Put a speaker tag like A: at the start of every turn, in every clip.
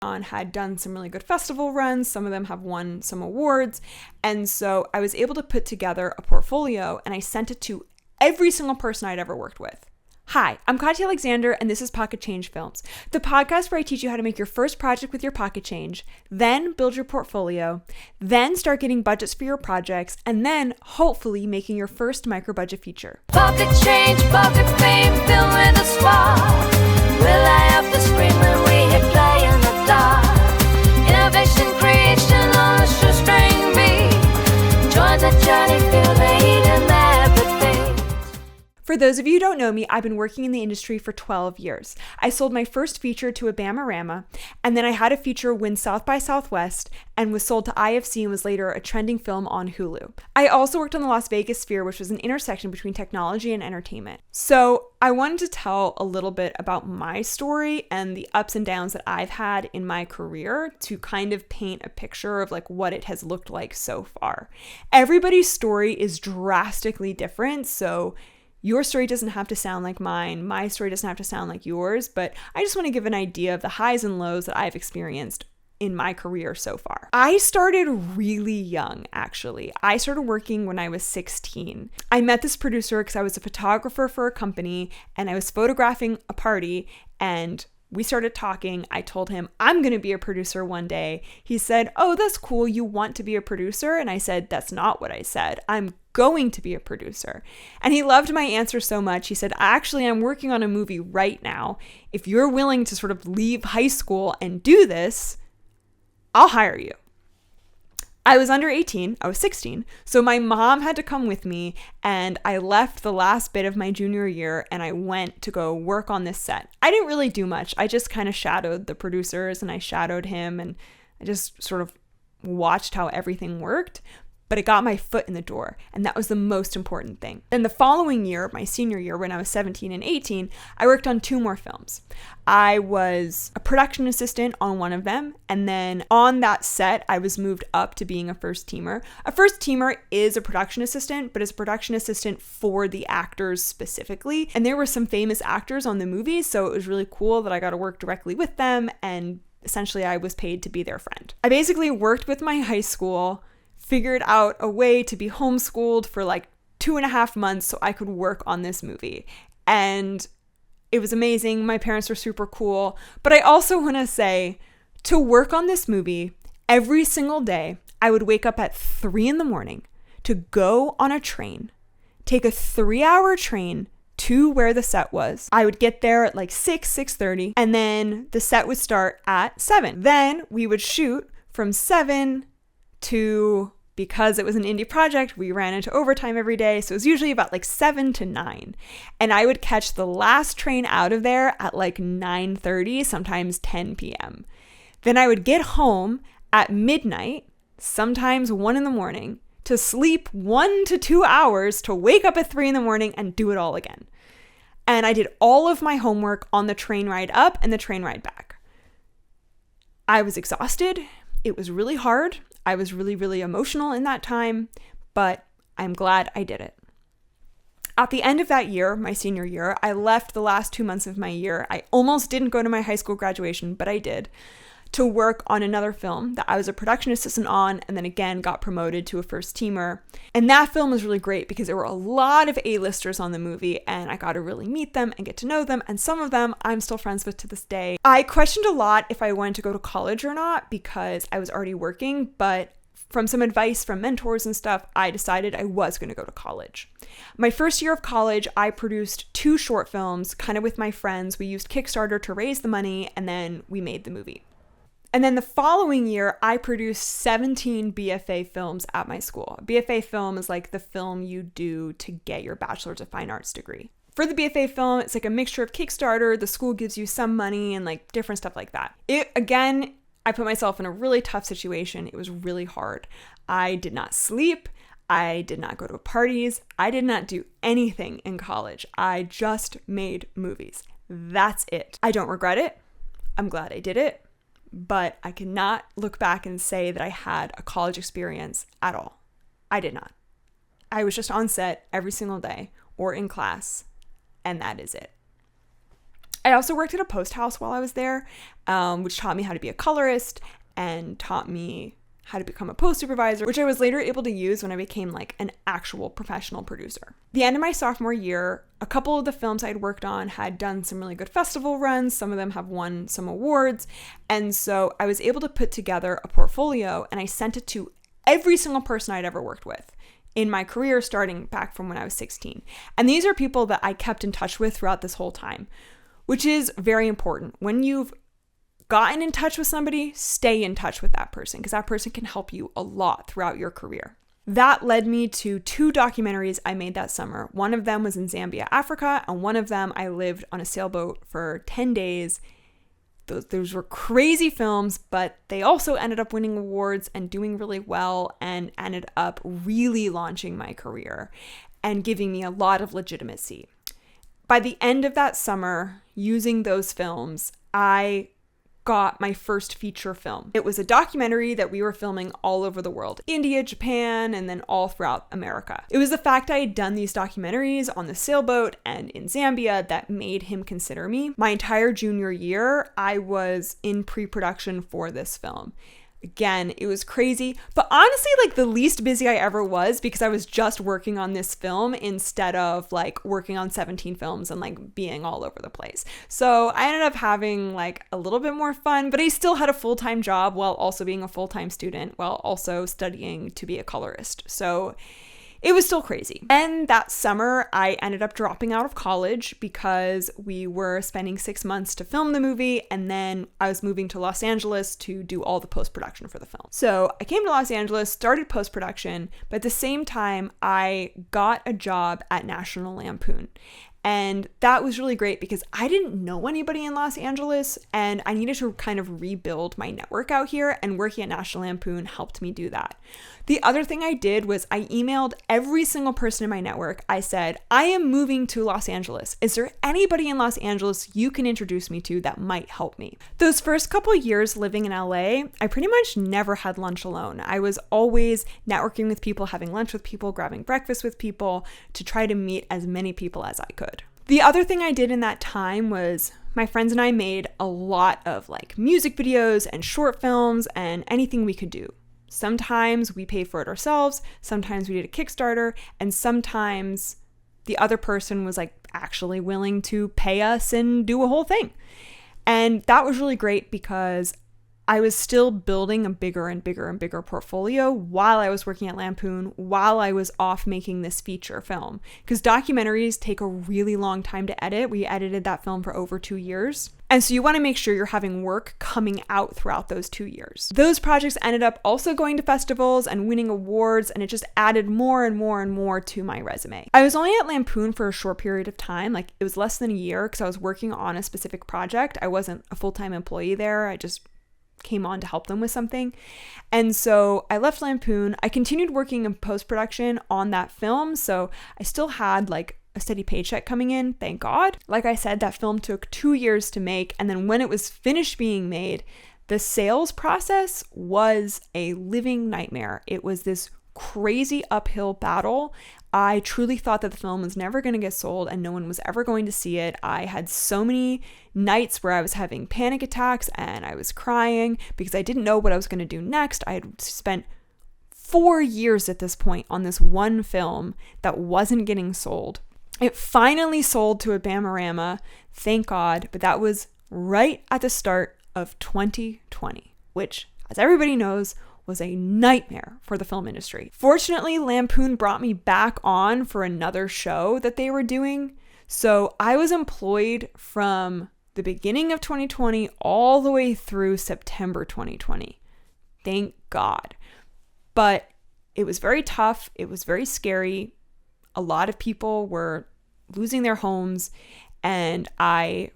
A: on had done some really good festival runs. Some of them have won some awards. And so I was able to put together a portfolio and I sent it to every single person I'd ever worked with. Hi, I'm Katya Alexander, and this is Pocket Change Films, the podcast where I teach you how to make your first project with your pocket change, then build your portfolio, then start getting budgets for your projects, and then hopefully making your first micro-budget feature.
B: Pocket change, pocket fame, film with a spark. We'll light up the screen when we hit play in the dark. Innovation, creation on a shoestring beat. Join the journey, feel the heat and everything.
A: For those of you who don't know me, I've been working in the industry for 12 years. I sold my first feature to Abamarama, and then I had a feature win South by Southwest and was sold to IFC and was later a trending film on Hulu. I also worked on the Las Vegas Sphere, which was an intersection between technology and entertainment. So I wanted to tell a little bit about my story and the ups and downs that I've had in my career to kind of paint a picture of like what it has looked like so far. Everybody's story is drastically different, so your story doesn't have to sound like mine. My story doesn't have to sound like yours, but I just want to give an idea of the highs and lows that I've experienced in my career so far. I started really young, actually. I started working when I was 16. I met this producer because I was a photographer for a company and I was photographing a party and we started talking. I told him, I'm going to be a producer one day. He said, oh, that's cool. You want to be a producer? And I said, that's not what I said. I'm going to be a producer. And he loved my answer so much. He said, actually, I'm working on a movie right now. If you're willing to sort of leave high school and do this, I'll hire you. I was under 18, I was 16, so my mom had to come with me and I left the last bit of my junior year and I went to go work on this set. I didn't really do much. I just kind of shadowed the producers and I shadowed him and I just sort of watched how everything worked. But it got my foot in the door, and that was the most important thing. Then the following year, my senior year, when I was 17 and 18, I worked on 2 more films. I was a production assistant on one of them, and then on that set, I was moved up to being a first teamer. A first teamer is a production assistant, but it's a production assistant for the actors specifically. And there were some famous actors on the movie, so it was really cool that I got to work directly with them, and essentially I was paid to be their friend. I basically worked with my high school, figured out a way to be homeschooled for like 2.5 months so I could work on this movie. And it was amazing. My parents were super cool. But I also want to say, to work on this movie, every single day, I would wake up at 3 a.m. to go on a train, take a 3-hour train to where the set was. I would get there at like 6:30, and then the set would start at 7. Then we would shoot from 7 to, because it was an indie project, we ran into overtime every day. So it was usually about like 7 to 9. And I would catch the last train out of there at like 9:30, sometimes 10 p.m. Then I would get home at midnight, sometimes 1 a.m, to sleep 1 to 2 hours, to wake up at 3 a.m. and do it all again. And I did all of my homework on the train ride up and the train ride back. I was exhausted. It was really hard. I was really, really emotional in that time, but I'm glad I did it. At the end of that year, my senior year, I left the last 2 months of my year. I almost didn't go to my high school graduation, but I did, to work on another film that I was a production assistant on, and then again got promoted to a first teamer. And that film was really great because there were a lot of A-listers on the movie, and I got to really meet them and get to know them, and some of them I'm still friends with to this day. I questioned a lot if I wanted to go to college or not because I was already working, but from some advice from mentors and stuff, I decided I was going to go to college. My first year of college, I produced 2 short films, kind of with my friends. We used Kickstarter to raise the money, and then we made the movie. And then the following year, I produced 17 BFA films at my school. A BFA film is like the film you do to get your Bachelor's of Fine Arts degree. For the BFA film, it's like a mixture of Kickstarter, the school gives you some money and like different stuff like that. I put myself in a really tough situation. It was really hard. I did not sleep. I did not go to parties. I did not do anything in college. I just made movies. That's it. I don't regret it. I'm glad I did it. But I cannot look back and say that I had a college experience at all. I did not. I was just on set every single day or in class, and that is it. I also worked at a post house while I was there, which taught me how to be a colorist and taught me how to become a post supervisor, which I was later able to use when I became like an actual professional producer. The end of my sophomore year, a couple of the films I'd worked on had done some really good festival runs. Some of them have won some awards. And so I was able to put together a portfolio and I sent it to every single person I'd ever worked with in my career, starting back from when I was 16. And these are people that I kept in touch with throughout this whole time, which is very important. When you've gotten in touch with somebody, stay in touch with that person because that person can help you a lot throughout your career. That led me to 2 documentaries I made that summer. One of them was in Zambia, Africa, and one of them I lived on a sailboat for 10 days. Those were crazy films, but they also ended up winning awards and doing really well and ended up really launching my career and giving me a lot of legitimacy. By the end of that summer, using those films, I got my first feature film. It was a documentary that we were filming all over the world, India, Japan, and then all throughout America. It was the fact I had done these documentaries on the sailboat and in Zambia that made him consider me. My entire junior year, I was in pre-production for this film. Again, it was crazy, but honestly, like the least busy I ever was because I was just working on this film instead of like working on 17 films and like being all over the place. So I ended up having like a little bit more fun, but I still had a full-time job while also being a full-time student while also studying to be a colorist. So it was still crazy. And that summer, I ended up dropping out of college because we were spending 6 months to film the movie, and then I was moving to Los Angeles to do all the post-production for the film. So I came to Los Angeles, started post-production, but at the same time, I got a job at National Lampoon. And that was really great because I didn't know anybody in Los Angeles and I needed to kind of rebuild my network out here, and working at National Lampoon helped me do that. The other thing I did was I emailed every single person in my network. I said, I am moving to Los Angeles. Is there anybody in Los Angeles you can introduce me to that might help me? Those first couple years living in LA, I pretty much never had lunch alone. I was always networking with people, having lunch with people, grabbing breakfast with people to try to meet as many people as I could. The other thing I did in that time was my friends and I made a lot of like music videos and short films and anything we could do. Sometimes we paid for it ourselves, sometimes we did a Kickstarter, and sometimes the other person was like actually willing to pay us and do a whole thing. And that was really great because I was still building a bigger and bigger and bigger portfolio while I was working at Lampoon, while I was off making this feature film. Because documentaries take a really long time to edit. We edited that film for over 2 years. And so you want to make sure you're having work coming out throughout those 2 years. Those projects ended up also going to festivals and winning awards, and it just added more and more and more to my resume. I was only at Lampoon for a short period of time, like it was less than a year because I was working on a specific project. I wasn't a full-time employee there. I just came on to help them with something. And so I left Lampoon. I continued working in post-production on that film. So I still had like a steady paycheck coming in, thank God. Like I said, that film took 2 years to make. And then when it was finished being made, the sales process was a living nightmare. It was this crazy uphill battle. I truly thought that the film was never going to get sold and no one was ever going to see it. I had so many nights where I was having panic attacks and I was crying because I didn't know what I was going to do next. I had spent 4 years at this point on this one film that wasn't getting sold. It finally sold to a Bamarama, thank God, but that was right at the start of 2020, which, as everybody knows, was a nightmare for the film industry. Fortunately, Lampoon brought me back on for another show that they were doing. So I was employed from the beginning of 2020 all the way through September 2020. Thank God. But it was very tough. It was very scary. A lot of people were losing their homes, and I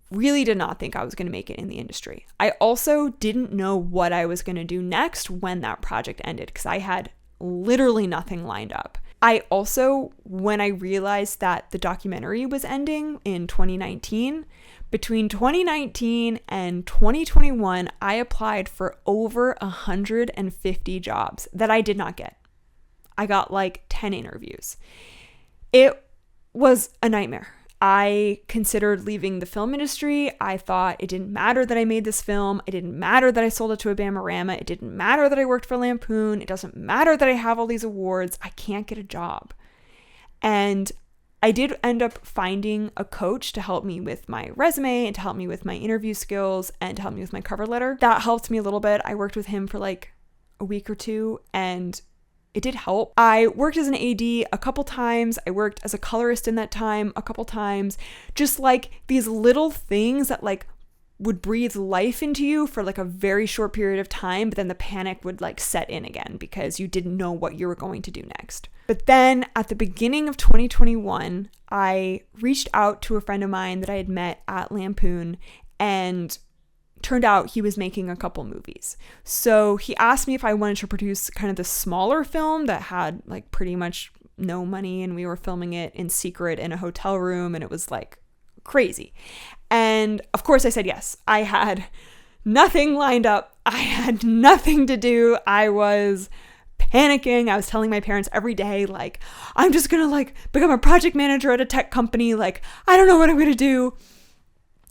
A: really did not think I was going to make it in the industry. I also didn't know what I was going to do next when that project ended because I had literally nothing lined up. I also, when I realized that the documentary was ending in 2019, between 2019 and 2021, I applied for over 150 jobs that I did not get. I got like 10 interviews. It was a nightmare. I considered leaving the film industry. I thought it didn't matter that I made this film. It didn't matter that I sold it to a Bamorama. It didn't matter that I worked for Lampoon. It doesn't matter that I have all these awards. I can't get a job. And I did end up finding a coach to help me with my resume and to help me with my interview skills and to help me with my cover letter. That helped me a little bit. I worked with him for like a week or two, and it did help. I worked as an AD a couple times. I worked as a colorist in that time a couple times. Just like these little things that like would breathe life into you for like a very short period of time, but then the panic would like set in again because you didn't know what you were going to do next. But then at the beginning of 2021, I reached out to a friend of mine that I had met at Lampoon, and turned out he was making a couple movies. So he asked me if I wanted to produce kind of the smaller film that had like pretty much no money, and we were filming it in secret in a hotel room, and it was like crazy. And of course I said yes. I had nothing lined up. I had nothing to do. I was panicking. I was telling my parents every day, like, I'm just gonna like become a project manager at a tech company. Like, I don't know what I'm gonna do.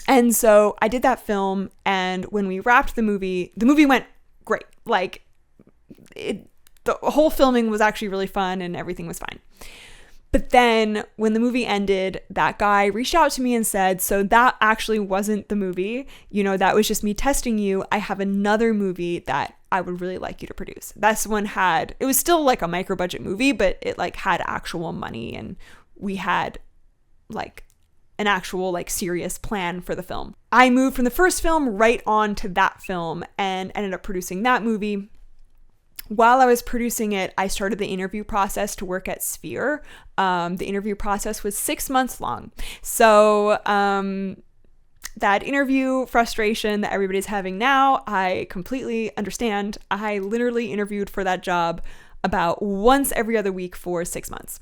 A: And so I did that film, and when we wrapped the movie went great. Like, the whole filming was actually really fun and everything was fine. But then when the movie ended, that guy reached out to me and said, so that actually wasn't the movie. You know, that was just me testing you. I have another movie that I would really like you to produce. This one it was still like a micro budget movie, but it like had actual money, and we had like an actual like serious plan for the film. I moved from the first film right on to that film and ended up producing that movie. While I was producing it, I started the interview process to work at Sphere. The interview process was 6 months long. So that interview frustration that everybody's having now, I completely understand. I literally interviewed for that job about once every other week for 6 months.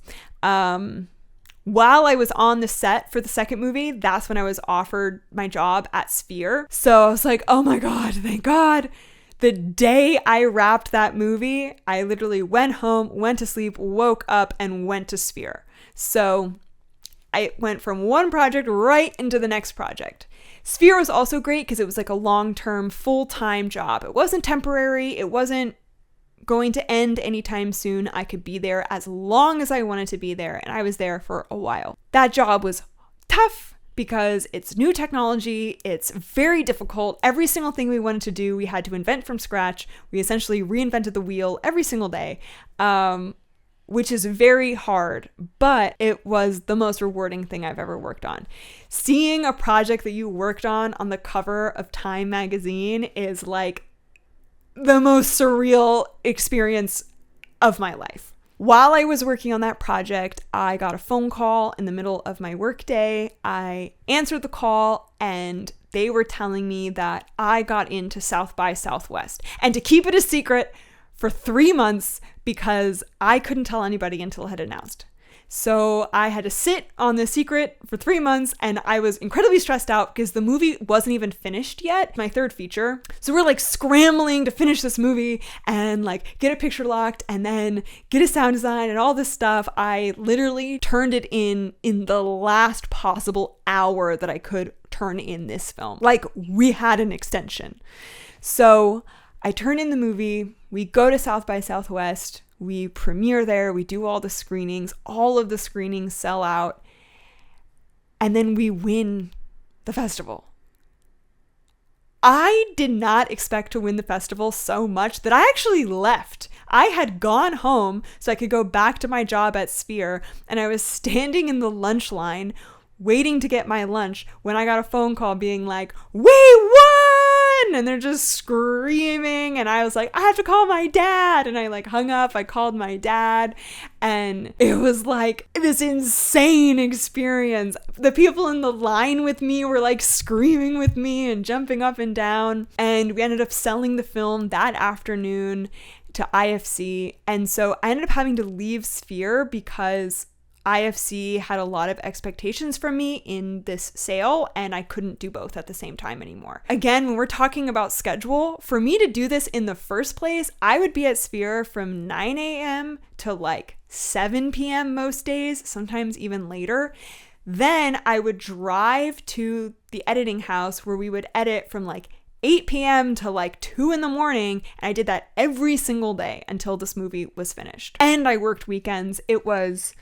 A: While I was on the set for the second movie, that's when I was offered my job at Sphere. So I was like, oh my God, thank God. The day I wrapped that movie, I literally went home, went to sleep, woke up, and went to Sphere. So I went from one project right into the next project. Sphere was also great because it was like a long-term, full-time job. It wasn't temporary. It wasn't going to end anytime soon. I could be there as long as I wanted to be there, and I was there for a while. That job was tough because it's new technology. It's very difficult. Every single thing we wanted to do, we had to invent from scratch. We essentially reinvented the wheel every single day, which is very hard, but it was the most rewarding thing I've ever worked on. Seeing a project that you worked on the cover of Time magazine is like the most surreal experience of my life. While I was working on that project, I got a phone call in the middle of my workday. I answered the call, and they were telling me that I got into South by Southwest, and to keep it a secret for 3 months because I couldn't tell anybody until it had announced. So I had to sit on the secret for 3 months, and I was incredibly stressed out because the movie wasn't even finished yet, my third feature. So we're like scrambling to finish this movie and like get a picture locked and then get a sound design and all this stuff. I literally turned it in the last possible hour that I could turn in this film. Like, we had an extension. So I turn in the movie, we go to South by Southwest, we premiere there, we do all the screenings, all of the screenings sell out, and then we win the festival. I did not expect to win the festival so much that I actually left. I had gone home so I could go back to my job at Sphere, and I was standing in the lunch line waiting to get my lunch when I got a phone call being like, "We won!" And they're just screaming, and I was like, I have to call my dad, and I like hung up. I called my dad, and it was like this insane experience. The people in the line with me were like screaming with me and jumping up and down, and we ended up selling the film that afternoon to IFC. And so I ended up having to leave Sphere because IFC had a lot of expectations from me in this sale, and I couldn't do both at the same time anymore. Again, when we're talking about schedule, for me to do this in the first place, I would be at Sphere from 9 a.m. to like 7 p.m. most days, sometimes even later. Then I would drive to the editing house where we would edit from like 8 p.m. to like 2 in the morning. And I did that every single day until this movie was finished. And I worked weekends. It was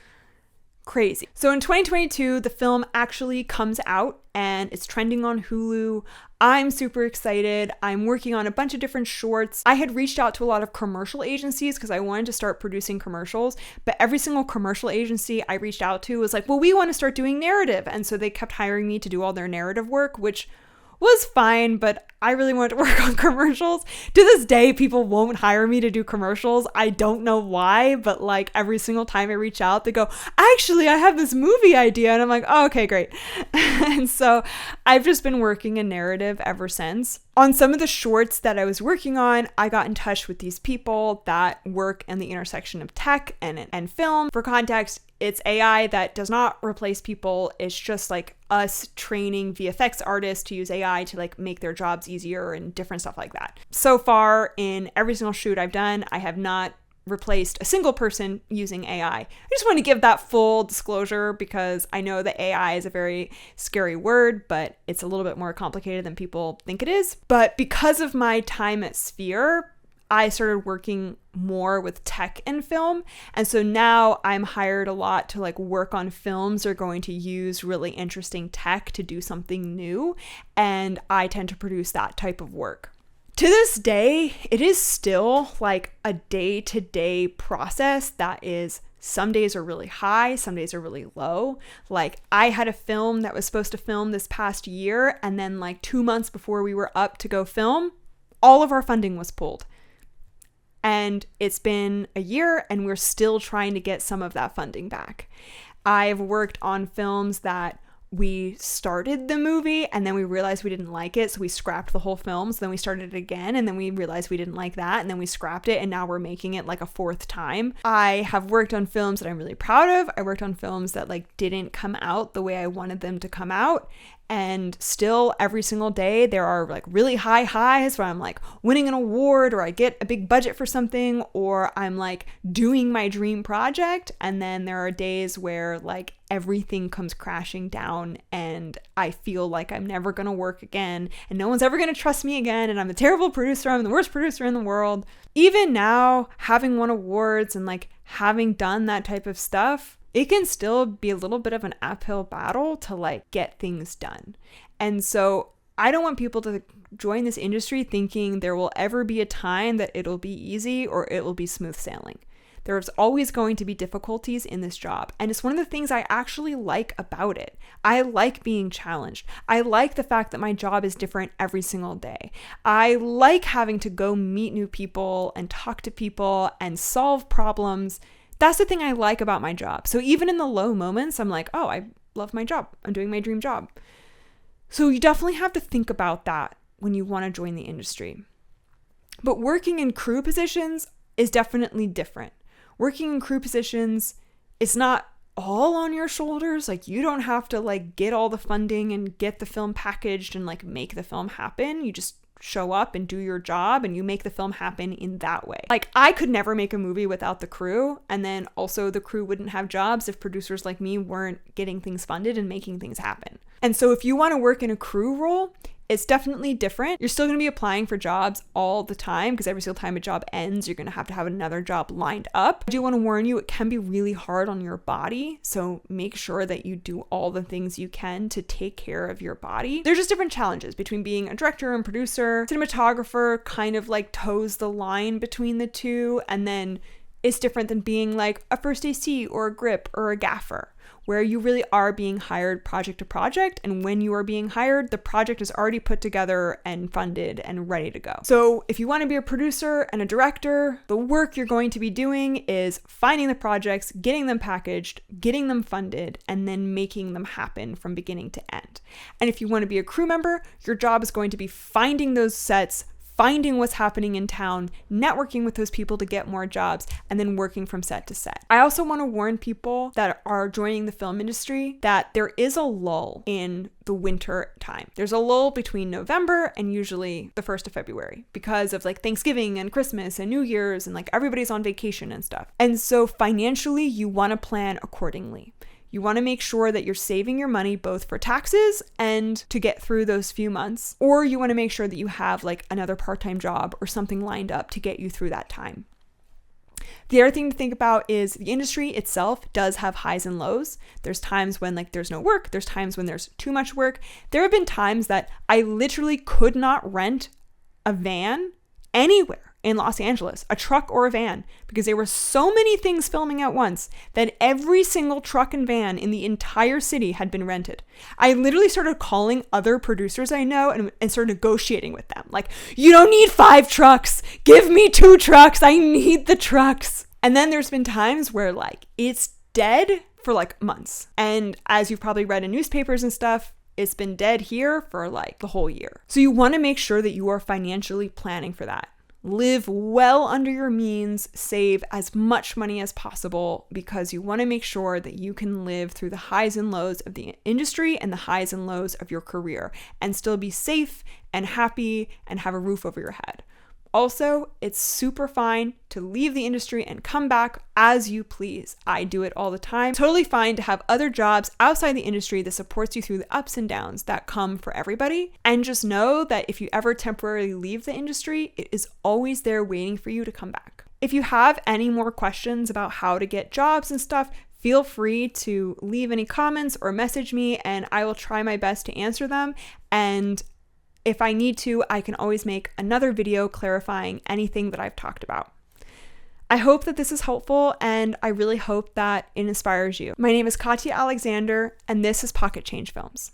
A: crazy. So in 2022, the film actually comes out and it's trending on Hulu. I'm super excited. I'm working on a bunch of different shorts. I had reached out to a lot of commercial agencies because I wanted to start producing commercials, but every single commercial agency I reached out to was like, well, we want to start doing narrative. And so they kept hiring me to do all their narrative work, which was fine, but I really wanted to work on commercials. To this day, people won't hire me to do commercials. I don't know why, but like every single time I reach out, they go, actually, I have this movie idea. And I'm like, oh, okay, great. And so I've just been working in narrative ever since. On some of the shorts that I was working on, I got in touch with these people that work in the intersection of tech and film. For context, it's AI that does not replace people. It's just like us training VFX artists to use AI to like make their jobs easier and different stuff like that. So far in every single shoot I've done, I have not replaced a single person using AI. I just want to give that full disclosure because I know that AI is a very scary word, but it's a little bit more complicated than people think it is. But because of my time at Sphere, I started working more with tech and film. And so now I'm hired a lot to like work on films that are going to use really interesting tech to do something new. And I tend to produce that type of work. To this day, it is still like a day-to-day process that is, some days are really high, some days are really low. Like I had a film that was supposed to film this past year, and then like 2 months before we were up to go film, all of our funding was pulled. And it's been a year and we're still trying to get some of that funding back. I've worked on films that we started the movie and then we realized we didn't like it, so we scrapped the whole film. So then we started it again and then we realized we didn't like that and then we scrapped it, and now we're making it like a fourth time. I have worked on films that I'm really proud of. I worked on films that like didn't come out the way I wanted them to come out. And still every single day there are like really high highs where I'm like winning an award, or I get a big budget for something, or I'm like doing my dream project. And then there are days where like everything comes crashing down and I feel like I'm never going to work again and no one's ever going to trust me again. And I'm a terrible producer. I'm the worst producer in the world. Even now, having won awards and like having done that type of stuff, it can still be a little bit of an uphill battle to like get things done. And so I don't want people to join this industry thinking there will ever be a time that it'll be easy or it will be smooth sailing. There's always going to be difficulties in this job. And it's one of the things I actually like about it. I like being challenged. I like the fact that my job is different every single day. I like having to go meet new people and talk to people and solve problems. That's the thing I like about my job. So even in the low moments, I'm like, oh, I love my job. I'm doing my dream job. So you definitely have to think about that when you want to join the industry. But working in crew positions is definitely different. Working in crew positions, it's not all on your shoulders. Like you don't have to like get all the funding and get the film packaged and like make the film happen. You just show up and do your job and you make the film happen in that way. Like I could never make a movie without the crew, and then also the crew wouldn't have jobs if producers like me weren't getting things funded and making things happen. And so if you want to work in a crew role, it's definitely different. You're still going to be applying for jobs all the time because every single time a job ends, you're going to have another job lined up. I do want to warn you, it can be really hard on your body. So make sure that you do all the things you can to take care of your body. There's just different challenges between being a director and producer. Cinematographer kind of like toes the line between the two. And then it's different than being like a first AC or a grip or a gaffer, where you really are being hired project to project. And when you are being hired, the project is already put together and funded and ready to go. So if you want to be a producer and a director, the work you're going to be doing is finding the projects, getting them packaged, getting them funded, and then making them happen from beginning to end. And if you want to be a crew member, your job is going to be finding those sets, finding what's happening in town, networking with those people to get more jobs, and then working from set to set. I also want to warn people that are joining the film industry that there is a lull in the winter time. There's a lull between November and usually the 1st of February because of like Thanksgiving and Christmas and New Year's and like everybody's on vacation and stuff. And so financially, you want to plan accordingly. You want to make sure that you're saving your money both for taxes and to get through those few months, or you want to make sure that you have like another part-time job or something lined up to get you through that time. The other thing to think about is the industry itself does have highs and lows. There's times when like there's no work. There's times when there's too much work. There have been times that I literally could not rent a van anywhere in Los Angeles, a truck or a van, because there were so many things filming at once that every single truck and van in the entire city had been rented. I literally started calling other producers I know and started negotiating with them. Like, you don't need 5 trucks. Give me 2 trucks. I need the trucks. And then there's been times where like it's dead for like months. And as you've probably read in newspapers and stuff, it's been dead here for like the whole year. So you want to make sure that you are financially planning for that. Live well under your means, save as much money as possible, because you want to make sure that you can live through the highs and lows of the industry and the highs and lows of your career and still be safe and happy and have a roof over your head. Also, it's super fine to leave the industry and come back as you please. I do it all the time. Totally fine to have other jobs outside the industry that supports you through the ups and downs that come for everybody. And just know that if you ever temporarily leave the industry, it is always there waiting for you to come back. If you have any more questions about how to get jobs and stuff, feel free to leave any comments or message me and I will try my best to answer them. And if I need to, I can always make another video clarifying anything that I've talked about. I hope that this is helpful and I really hope that it inspires you. My name is Katya Alexander and this is Pocket Change Films.